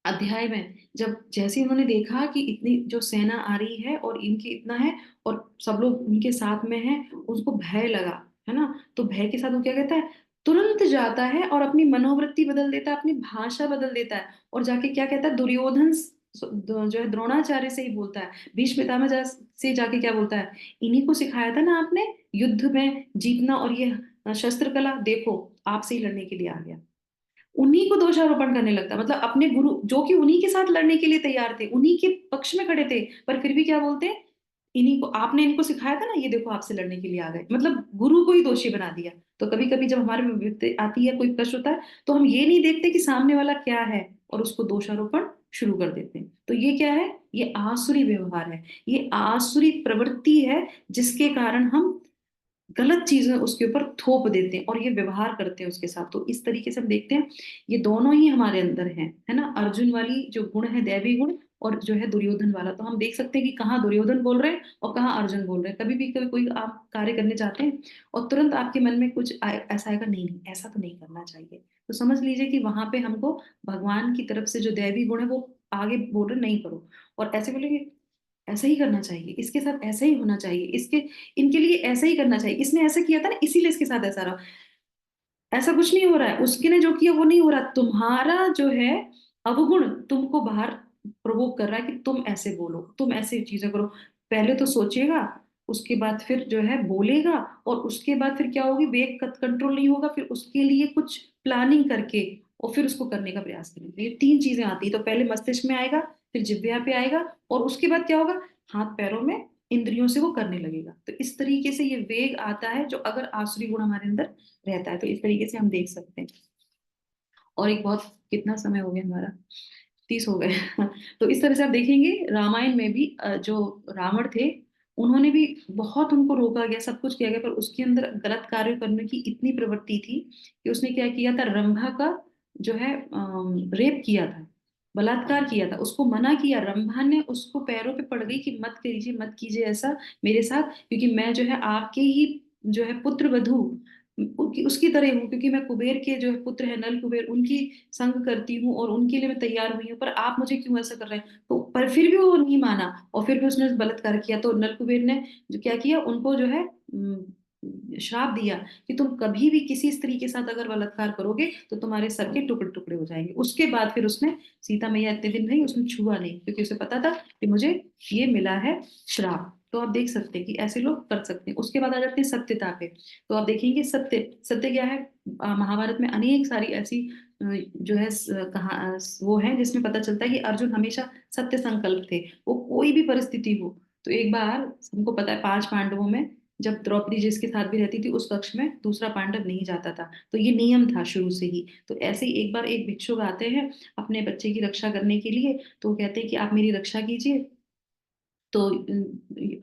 अध्याय में, जब जैसे उन्होंने देखा कि इतनी जो सेना आ रही है और इनके इतना है और सब लोग उनके साथ में हैं, उसको भय लगा, है ना? तो भय के साथ वो क्या कहता है? तुरंत जाता है और अपनी मनोवृत्ति बदल देता है, अपनी भाषा बदल देता है, और जाके क्या कहता है? दुर्योधन जो है द्रोणाचार्य से ही बोलता है, भीष्म पितामह से जाके क्या बोलता है? इन्हीं को सिखाया था ना आपने युद्ध में जीतना, और ये शस्त्र कला, देखो आपसे ही लड़ने के लिए आ गया। उन्हीं को दोषारोपण करने लगता, मतलब अपने गुरु जो कि उन्हीं के साथ लड़ने के लिए तैयार थे, उन्हीं के पक्ष में खड़े थे, पर फिर भी क्या बोलते हैं? इन्हीं को आपने इनको सिखाया था ना, ये देखो आपसे लड़ने के लिए आ गए, मतलब गुरु को ही दोषी बना दिया। तो कभी कभी जब हमारे में विपत्ति आती है, कोई कष्ट होता है, तो हम ये नहीं देखते कि सामने वाला क्या है, और उसको दोषारोपण शुरू कर देते हैं। तो ये क्या है? ये आसुरी व्यवहार है, ये आसुरी प्रवृत्ति है, जिसके कारण हम गलत चीजें उसके ऊपर थोप देते हैं और ये व्यवहार करते हैं उसके साथ। तो इस तरीके से हम देखते हैं, ये दोनों ही हमारे अंदर हैं, है ना? अर्जुन वाली जो गुण है दैवी गुण, और जो है दुर्योधन वाला। तो हम देख सकते हैं कि कहाँ दुर्योधन बोल रहे हैं और कहाँ अर्जुन बोल रहे हैं। कभी भी कभी कोई आप कार्य करने जाते हैं और तुरंत आपके मन में कुछ ऐसा आएगा, नहीं नहीं ऐसा तो नहीं करना चाहिए, तो समझ लीजिए कि वहां पे हमको भगवान की तरफ से जो दैवी गुण है वो आगे बोल रहे नहीं करो। और ऐसे बोलेंगे ऐसा ही करना चाहिए, इसके साथ ऐसा ही होना चाहिए, इसके इनके लिए ऐसा ही करना चाहिए, इसने ऐसा किया था ना इसीलिए इसके साथ ऐसा रहा। ऐसा कुछ नहीं हो रहा है, उसके ने जो किया वो नहीं हो रहा, तुम्हारा जो है अवगुण तुमको बाहर प्रोवोक कर रहा है कि तुम ऐसे बोलो, तुम ऐसे चीजें करो। पहले तो सोचेगा, उसके बाद फिर जो है बोलेगा, और उसके बाद फिर क्या होगी? वेग कंट्रोल नहीं होगा, फिर उसके लिए कुछ प्लानिंग करके और फिर उसको करने का प्रयास करेंगे। ये 3 चीजें आती है, तो पहले मस्तिष्क में आएगा, फिर जिह्वा पे आएगा, और उसके बाद क्या होगा? हाथ पैरों में, इंद्रियों से वो करने लगेगा। तो इस तरीके से ये वेग आता है, जो अगर आसुरी गुण हमारे अंदर रहता है, तो इस तरीके से हम देख सकते हैं। और एक बहुत, कितना समय हो गया हमारा? 30 हो गए। तो इस तरह से आप देखेंगे रामायण में भी जो रावण थे, उन्होंने भी बहुत, उनको रोका गया, सब कुछ किया गया, पर उसके अंदर गलत कार्य करने की इतनी प्रवृत्ति थी कि उसने क्या किया था? रंभा का जो है रेप किया था, बलात्कार किया था, उसको मना किया। रंभा ने उसको पैरों पे पड़ गई कि मत कीजिए, मत कीजिए ऐसा मेरे साथ, क्योंकि मैं जो है आपके ही जो है पुत्र वधू उसकी तरह हूँ, क्योंकि मैं कुबेर के जो है पुत्र है, नल कुबेर, उनकी संग करती हूँ और उनके लिए मैं तैयार हुई हूँ, पर आप मुझे क्यों ऐसा कर रहे हैं? तो पर फिर भी वो नहीं माना, और फिर भी उसने बलात्कार किया। तो नल कुबेर ने जो क्या किया, उनको जो है श्राप दिया कि तुम कभी भी किसी स्त्री के साथ अगर बलात्कार करोगे तो तुम्हारे सर के टुकड़े टुकड़े हो जाएंगे। उसके बाद फिर उसने, सीता मैया इतने दिन रही, उसने छुआ नहीं, क्योंकि उसे पता था कि मुझे ये मिला है श्राप। तो आप देख सकते हैं कि ऐसे लोग कर सकते हैं। उसके बाद आ जाते हैं सत्यता पे। तो आप देखेंगे सत्य, सत्य क्या है? महाभारत में अनेक सारी ऐसी जो है कहा वो है जिसमें पता चलता है कि अर्जुन हमेशा सत्य संकल्प थे, वो कोई भी परिस्थिति हो। तो एक बार हमको पता है 5 पांडवों में जब द्रौपदी जिसके साथ भी रहती थी उस कक्ष में दूसरा पांडव नहीं जाता था, तो ये नियम था शुरू से ही। तो ऐसे ही एक बार एक भिक्षुक आते हैं अपने बच्चे की रक्षा करने के लिए, तो वो कहते हैं कि आप मेरी रक्षा कीजिए। तो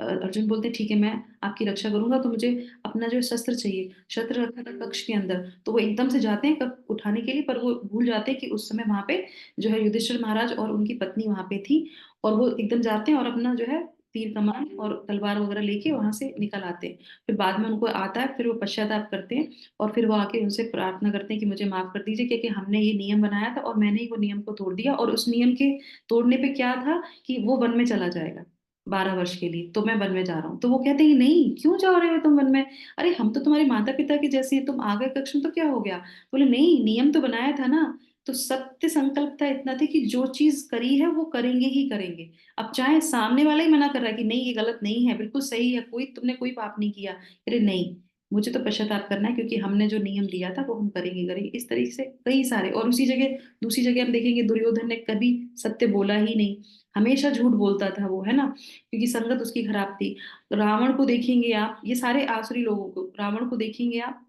अर्जुन बोलते हैं ठीक है मैं आपकी रक्षा करूंगा, तो मुझे अपना जो शस्त्र चाहिए। शस्त्र रखा था कक्ष के अंदर, तो वो एकदम से जाते हैं कब उठाने के लिए, पर वो भूल जाते हैं कि उस समय वहां पे जो है युधिष्ठिर महाराज और उनकी पत्नी वहां पे थी। और वो एकदम जाते हैं और अपना जो है तीर कमान और तलवार वगैरह लेके वहां से निकल आते हैं। फिर बाद में उनको आता है, फिर वो पश्चाताप करते हैं और फिर वो आके उनसे प्रार्थना करते हैं कि मुझे माफ कर दीजिए, क्योंकि हमने ये नियम बनाया था और मैंने ही वो नियम को तोड़ दिया। और उस नियम के तोड़ने पे क्या था कि वो वन में चला जाएगा 12 वर्ष के लिए, तो मैं वन में जा रहा हूँ। तो वो कहते हैं नहीं, क्यों जा रहे हो तुम वन में? अरे हम तो तुम्हारे माता पिता के जैसे हैं, तुम आ गए कक्ष में तो क्या हो गया? बोले नहीं, नियम तो बनाया था ना। तो सत्य संकल्प था इतना थे कि जो चीज करी है वो करेंगे ही करेंगे। अब चाहे सामने वाला ही मना कर रहा है कि नहीं ये गलत नहीं है, बिल्कुल सही है, कोई तुमने कोई पाप नहीं किया, अरे नहीं, मुझे तो पश्चाताप करना है क्योंकि हमने जो नियम दिया था वो हम करेंगे करेंगे। इस तरीके से कई सारे। और उसी जगह दूसरी जगह हम देखेंगे दुर्योधन ने कभी सत्य बोला ही नहीं, हमेशा झूठ बोलता था वो, है ना, क्योंकि संगत उसकी खराब थी। रावण को देखेंगे आप, ये सारे आसुरी लोगों को, रावण को देखेंगे आप,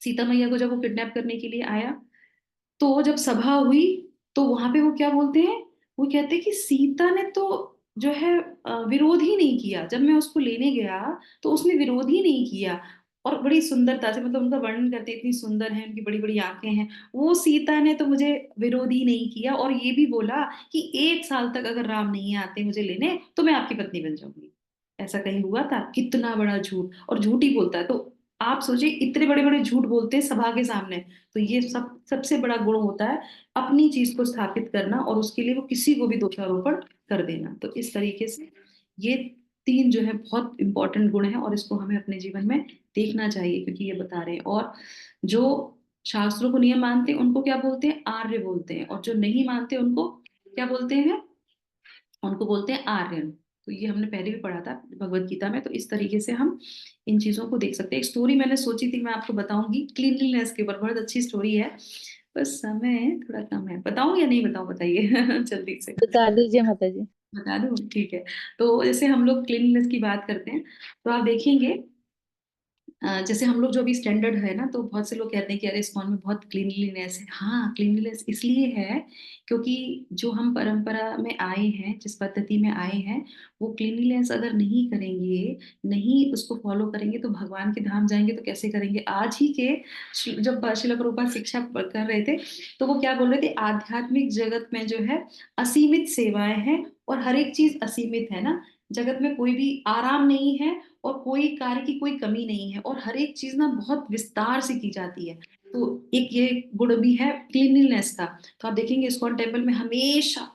सीता मैया को जब वो किडनैप करने के लिए आया, तो जब सभा हुई तो वहां पे वो क्या बोलते हैं, वो कहते हैं कि सीता ने तो जो है विरोध ही नहीं किया, जब मैं उसको लेने गया तो उसने विरोध ही नहीं किया। और बड़ी सुंदरता से, मतलब उनका वर्णन करते हैं, इतनी सुंदर है, उनकी बड़ी बड़ी आंखें हैं, वो सीता ने तो मुझे विरोध ही नहीं किया। और ये भी बोला कि 1 साल तक अगर राम नहीं आते मुझे लेने तो मैं आपकी पत्नी बन जाऊंगी। ऐसा कहीं हुआ था? कितना बड़ा झूठ, और झूठ ही बोलता है। तो आप सोचिए इतने बड़े बड़े झूठ बोलते हैं सभा के सामने। तो ये सबसे बड़ा गुण होता है अपनी चीज को स्थापित करना और उसके लिए वो किसी को भी दोषारोपण कर देना। तो इस तरीके से ये 3 जो है बहुत इंपॉर्टेंट गुण है और इसको हमें अपने जीवन में देखना चाहिए, क्योंकि ये बता रहे हैं। और जो शास्त्रों को नियम मानते हैं उनको क्या बोलते हैं? आर्य बोलते हैं। और जो नहीं मानते उनको क्या बोलते हैं? उनको बोलते हैं आर्यन। तो ये हमने पहले भी पढ़ा था भगवत गीता में। तो इस तरीके से हम इन चीजों को देख सकते हैं। एक स्टोरी मैंने सोची थी मैं आपको बताऊंगी क्लीनलीनेस के ऊपर, बहुत अच्छी स्टोरी है, बस समय थोड़ा कम है। बताऊं या नहीं बताऊं, बताइए जल्दी से। बता दीजिए माता जी। बता दूं, ठीक है। तो जैसे हम लोग क्लीनलीनेस की बात करते हैं तो आप देखेंगे जैसे हम लोग जो भी स्टैंडर्ड है ना, तो बहुत से लोग कहते हैं कि अरे इस्कॉन में बहुत क्लीनलीनेस है। हाँ, क्लीनलीनेस इसलिए है क्योंकि जो हम परंपरा में आए हैं, जिस पद्धति में आए हैं, वो क्लीनलीनेस अगर नहीं करेंगे, नहीं उसको फॉलो करेंगे, तो भगवान के धाम जाएंगे तो कैसे करेंगे? आज ही के जब शिला प्रभुपाद शिक्षा कर रहे थे तो वो क्या बोल रहे थे, आध्यात्मिक जगत में जो है असीमित सेवाएं हैं और हर एक चीज असीमित है ना। जगत में कोई भी आराम नहीं है और कोई कार्य की कोई कमी नहीं है और हर एक चीज ना बहुत विस्तार से की जाती है। तो एक ये गुण भी है क्लीनलीनेस का। तो आप देखेंगे इस्कॉन टेम्पल में हमेशा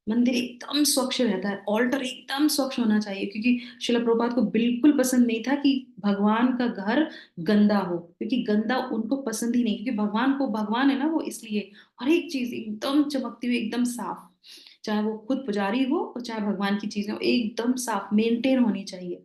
मंदिर एकदम स्वच्छ रहता है, ऑल्टर एकदम स्वच्छ होना चाहिए, क्योंकि शिला प्रभुपाद को बिल्कुल पसंद नहीं था कि भगवान का घर गंदा हो, क्योंकि गंदा उनको पसंद ही नहीं, क्योंकि भगवान को भगवान है ना वो, इसलिए हर एक चीज एकदम चमकती हुई, एकदम साफ, चाहे वो खुद पुजारी हो और चाहे भगवान की चीजें हो, एकदम साफ मेंटेन होनी चाहिए।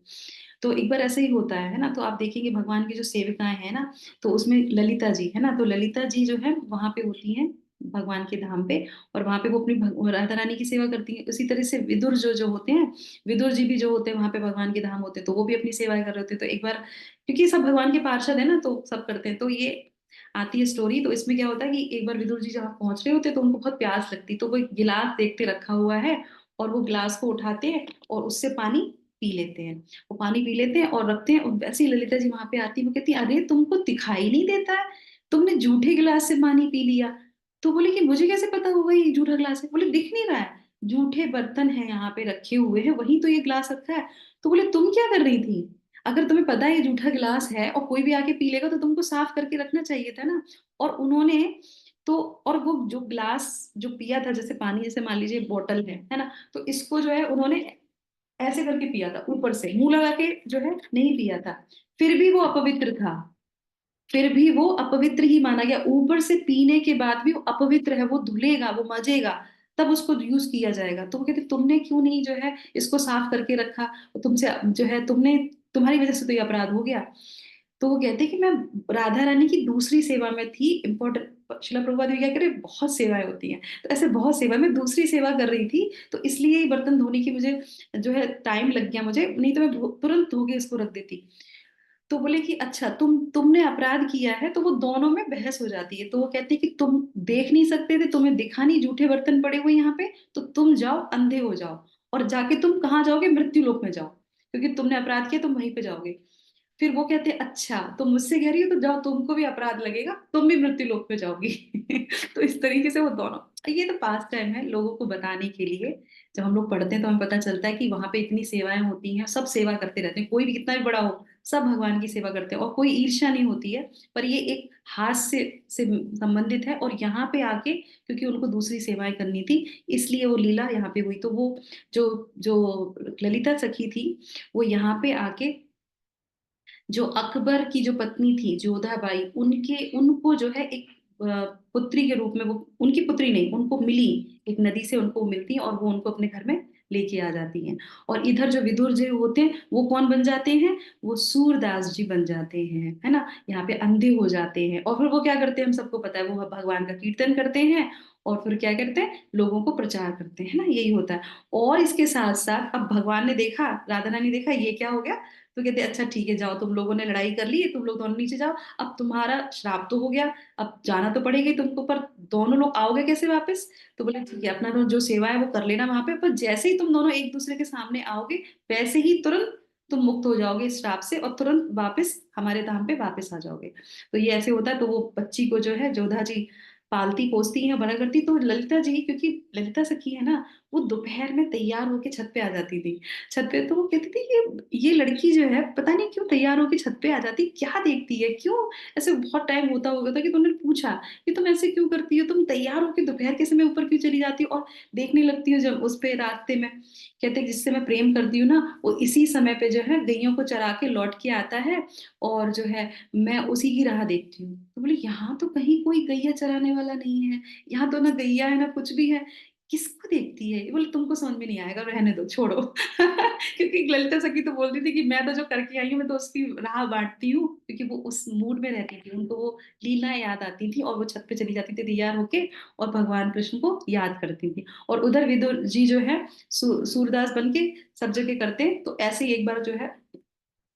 तो एक बार ऐसे ही होता है ना, तो आप देखेंगे भगवान की जो सेविकाएं हैं ना, तो उसमें ललिता जी है ना, तो ललिता जी जो है वहां पे होती हैं भगवान के धाम पे, और वहां पे वो अपनी राधा रानी की सेवा करती हैं। उसी तरह से विदुर जो जो होते हैं, विदुर जी भी जो होते हैं वहां पे भगवान के धाम होते हैं, तो वो भी अपनी सेवाएं कर रहे होते हैं। तो एक बार, क्योंकि सब भगवान के पार्षद है ना, तो सब करते हैं, तो ये आती है स्टोरी। तो इसमें क्या होता है कि एक बार विदुर जी जहाँ पहुंच रहे होते हैं तो उनको बहुत प्यास लगती, तो वो एक गिलास देखते रखा हुआ है और वो गिलास को उठाते हैं और उससे पानी पी लेते हैं। वो पानी पी लेते हैं और रखते हैं, और वैसे ही ललिता जी वहां पे आती है, वो कहती है अरे तुमको दिखाई नहीं देता है, तुमने जूठे गिलास से पानी पी लिया। तो बोले कि मुझे कैसे पता होगा ये जूठा गिलास है? बोले दिख नहीं रहा है, जूठे बर्तन है यहाँ पे रखे हुए हैं, वहीं तो ये गिलास रखा है। तो बोले तुम क्या कर रही थी? अगर तुम्हें पता है ये जूठा गिलास है और कोई भी आके पी लेगा तो तुमको साफ करके रखना चाहिए था ना। और उन्होंने तो, और वो जो ग्लास जो पिया था, जैसे पानी, जैसे मान लीजिए बोतल है ना, तो इसको जो है उन्होंने ऐसे करके पिया था, ऊपर से मुंह लगा के जो है नहीं पिया था, फिर भी वो अपवित्र था, फिर भी वो अपवित्र ही माना गया। ऊपर से पीने के बाद भी वो अपवित्र है, वो धुलेगा, वो मजेगा, तब उसको यूज किया जाएगा। तो वो कहते तुमने क्यों नहीं जो है इसको साफ करके रखा, तुमसे जो है तुमने, तुम्हारी वजह से तो ये अपराध हो गया। तो वो कहते कि मैं राधा रानी की दूसरी सेवा में थी, इम्पोर्टेंट, शिला प्रभुपाद भी क्या करे, बहुत सेवाएं होती हैं, तो ऐसे बहुत सेवा में दूसरी सेवा कर रही थी, तो इसलिए ये बर्तन धोने की मुझे जो है टाइम लग गया मुझे, नहीं तो मैं तुरंत धो के इसको रख देती। तो बोले कि अच्छा तुमने अपराध किया है, तो वो दोनों में बहस हो जाती है। तो वो कहते हैं कि तुम देख नहीं सकते थे, तुम्हें दिखा नहीं, झूठे बर्तन पड़े हुए यहाँ पे, तो तुम जाओ अंधे हो जाओ, और जाके तुम कहाँ जाओगे, मृत्यु लोक में जाओ, क्योंकि तुमने अपराध किया, तुम वहीं पे जाओगे। फिर वो कहते हैं अच्छा तुम मुझसे कह रही हो, तो जाओ तुमको भी अपराध लगेगा, तुम भी मृत्यु लोक में जाओगी। तो इस तरीके से वो दोनों, ये तो पास टाइम है लोगों को बताने के लिए। जब हम लोग पढ़ते हैं तो हमें पता चलता है कि वहां पे इतनी सेवाएं होती हैं, सब सेवा करते रहते हैं, कोई भी कितना भी बड़ा हो, सब भगवान की सेवा करते हैं, और कोई ईर्ष्या नहीं होती है। पर ये एक हास्य से संबंधित है, और यहाँ पे आके क्योंकि उनको दूसरी सेवाएं करनी थी, इसलिए वो लीला यहाँ पे हुई। तो वो जो जो ललिता सखी थी, वो यहाँ पे आके जो अकबर की जो पत्नी थी जोधाबाई, उनके उनको जो है एक पुत्री के रूप में, वो उनकी पुत्री नहीं, उनको मिली, एक नदी से उनको मिलती है, और वो उनको अपने घर में लेके आ जाती हैं। और इधर जो विदुर जी होते हैं वो कौन बन जाते हैं, वो सूरदास जी बन जाते हैं, है ना, यहाँ पे अंधे हो जाते हैं। और फिर वो क्या करते हैं, हम सबको पता है, वो भगवान का कीर्तन करते हैं, और फिर क्या करते हैं, लोगों को प्रचार करते हैं ना, यही होता है। और इसके साथ साथ अब भगवान ने देखा, राधा रानी देखा ये क्या हो गया, तो कहते अच्छा ठीक है, जाओ तुम लोगों ने लड़ाई कर ली, तुम लोग दोनों नीचे जाओ, अब तुम्हारा श्राप तो हो गया, अब जाना तो पड़ेगा ही तुमको, पर दोनों लोग आओगे कैसे वापस। तो बोले ठीक है, अपना जो सेवा है वो कर लेना वहां पे, पर जैसे ही तुम दोनों एक दूसरे के सामने आओगे, वैसे ही तुरंत तुम मुक्त हो जाओगे इस श्राप से, और तुरंत वापस हमारे धाम पे वापस आ जाओगे। तो ये ऐसे होता है। तो वो बच्ची को जो है जोधा जी पालती पोसती हैं, बड़ा करती। तो ललिता जी, क्योंकि ललिता सखी है ना, वो दोपहर में तैयार होके छत पे आ जाती थी, छत पे। तो वो कहती थी ये लड़की जो है पता नहीं क्यों तैयार होके छत पे आ जाती, क्या देखती है, क्यों ऐसे। बहुत टाइम होता होगा था कि तुमने पूछा कि तुम ऐसे क्यों करती हो, तुम तैयार होके दोपहर के समय ऊपर क्यों चली जाती हो और देखने लगती हो जब उस पे रास्ते में। कहते हैं जिससे मैं प्रेम करती हूँ ना, वो इसी समय पे जो है गैयों को चरा के लौट के आता है, और जो है मैं उसी की राह देखती हूँ। तो बोले यहाँ तो कहीं कोई गैया चराने वाला नहीं है, यहाँ तो ना गैया है ना कुछ भी है, किसको देखती है। बोले तुमको समझ में नहीं आएगा, रहने दो, छोड़ो। क्योंकि ललिता सखी तो बोलती थी कि मैं तो जो करके आई हूँ, मैं तो उसकी राह बांटती हूँ, क्योंकि वो उस मूड में रहती थी, उनको वो लीलाएं याद आती थी, और वो छत पे चली जाती थी तैयार होके, और भगवान कृष्ण को याद करती थी। और उधर विदुर जी जो है सूरदास बन के सब जगह करते हैं। तो ऐसे ही एक बार जो है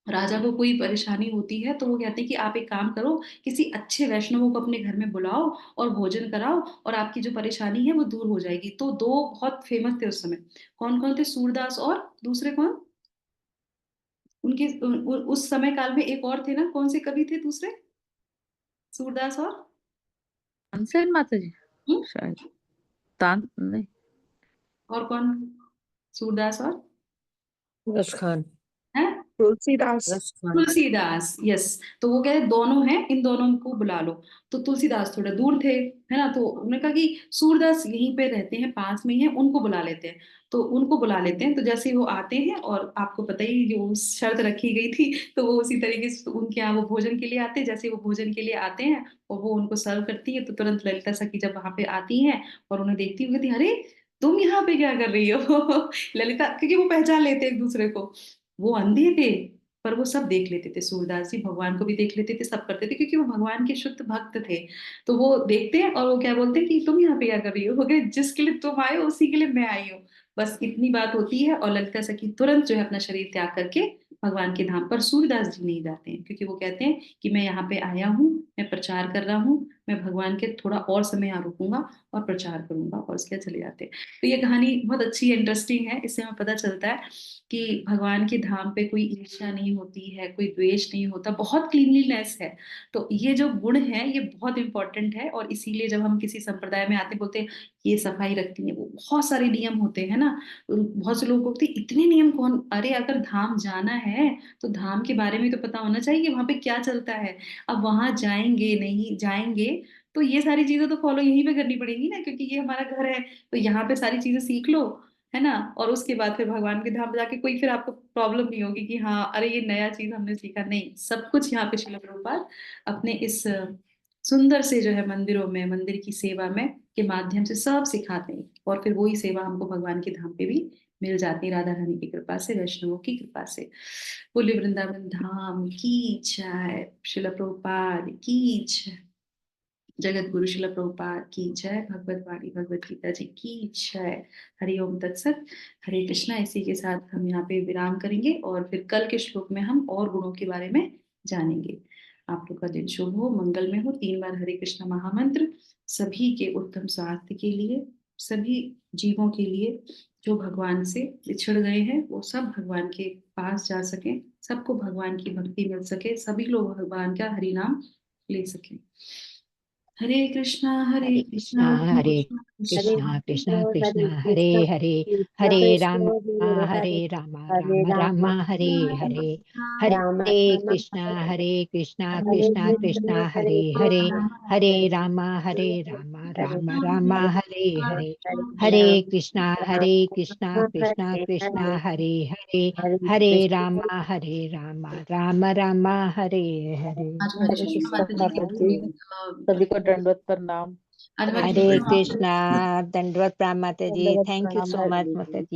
राजा को कोई परेशानी होती है, तो वो कहते हैं कि आप एक काम करो, किसी अच्छे वैष्णवों को अपने घर में बुलाओ और भोजन कराओ, और आपकी जो परेशानी है वो दूर हो जाएगी। तो दो बहुत फेमस थे उस समय, कौन कौन थे, सूरदास और दूसरे कौन, उनके उस समय काल में एक और थे ना, कौन से कवि थे दूसरे, सूरदास और तानसेन माता जी, हम्म? शायद तान नहीं, और कौन, सूरदास और रस खान, है तुलसीदास। रस खान। तुलसीदास, यस। तो वो कहे दोनों हैं, इन दोनों को बुला लो। तो तुलसीदास थोड़े दूर थे, है ना, तो उन्होंने कहा कि सूरदास यहीं पे रहते हैं, पास में ही हैं, उनको बुला लेते हैं। तो उनको बुला लेते हैं, तो जैसे वो आते हैं, और आपको पता ही जो शर्त रखी गई थी, तो वो उसी तरीके से उनके यहाँ वो भोजन के लिए आते हैं। जैसे वो भोजन के लिए आते हैं और वो उनको सर्व करती है, तो तुरंत ललिता सखी जब वहां पे आती हैं और उन्हें देखती हुई कहती अरे तुम यहाँ पे क्या कर रही हो। ललिता, क्योंकि वो पहचान लेते एक दूसरे को, वो अंधे थे पर वो सब देख लेते थे, सूरदास जी भगवान को भी देख लेते थे, सब करते थे, क्योंकि वो भगवान के शुद्ध भक्त थे। तो वो देखते हैं और वो क्या बोलते हैं कि तुम यहाँ पे क्या कर रही हो गए, जिसके लिए तुम आए हो उसी के लिए मैं आई हूँ। बस इतनी बात होती है, और ललिता सखी तुरंत जो है अपना शरीर त्याग करके भगवान के धाम पर, सूरदास जी नहीं जाते हैं, क्योंकि वो कहते हैं कि मैं यहाँ पे आया हूँ, मैं प्रचार कर रहा हूँ, मैं भगवान के थोड़ा और समय यहाँ रुकूंगा और प्रचार करूंगा, और उसके बाद चले जाते हैं। तो ये कहानी बहुत अच्छी है, इंटरेस्टिंग है, इससे हमें पता चलता है कि भगवान के धाम पे कोई ईर्ष्या नहीं होती है, कोई द्वेष नहीं होता, बहुत क्लीनलीनेस है। तो ये जो गुण है ये बहुत इंपॉर्टेंट है, और इसीलिए जब हम किसी संप्रदाय में आते बोलते हैं ये सफाई रखती है, वो बहुत सारे नियम होते हैं ना। बहुत से लोग बोलते हैं इतने नियम कौन, अरे अगर धाम जाना है तो धाम के बारे में तो पता होना चाहिए कि वहां पे क्या चलता है। अब वहां जाएंगे नहीं जाएंगे, तो ये सारी चीजें तो फॉलो यहीं पे करनी पड़ेगी ना, क्योंकि ये हमारा घर है, तो यहाँ पे सारी चीजें सीख लो, है ना? और उसके बाद फिर भगवान के धाम जाके कोई फिर आपको प्रॉब्लम नहीं होगी कि हाँ, अरे ये नया चीज़ हमने सीखा, नहीं, सब कुछ यहाँ पे श्रील प्रभुपाद अपने इस सुंदर से जो है मंदिरों में, मंदिर की सेवा में के माध्यम से सब सिखाते हैं और फिर वही सेवा हमको भगवान के धाम पे भी मिल जाती है राधा रानी की कृपा से, वैष्णवों की कृपा से। बोले वृंदावन धाम की जय, श्रील प्रभुपाद की जय, जगत गुरु श्रील प्रभुपाद की जय, भगवत वाणी भगवत गीता जी की जय। हरि ओम तत्सत। हरे कृष्णा। इसी के साथ हम यहाँ पे विराम करेंगे और फिर कल के श्लोक में हम और गुणों के बारे में जानेंगे। आप लोग का दिन शुभ हो, मंगलमय हो। 3 बार हरे कृष्णा महामंत्र सभी के उत्तम स्वास्थ्य के लिए, सभी जीवों के लिए जो भगवान से बिछड़ गए हैं वो सब भगवान के पास जा सके, सबको भगवान की भक्ति मिल सके, सभी लोग भगवान का हरि नाम ले सके। हरे कृष्णा हरे कृष्णा कृष्णा कृष्णा कृष्णा हरे हरे, हरे राम राम राम हरे हरे, हरे कृष्णा कृष्णा कृष्णा हरे हरे, हरे राम राम राम हरे हरे, हरे कृष्णा कृष्णा कृष्णा हरे हरे, हरे राम राम राम हरे हरे। आज हमारे हरे कृष्णा कृष्णा माता माता जी जी, की सभी को दंडवत प्रणाम। आज हमारे हरे कृष्णा माता जी कृष्णा, दंडवत प्रणाम माता जी, दंडवत थैंक यू प्रणाम सो माता मच जी। माता जी।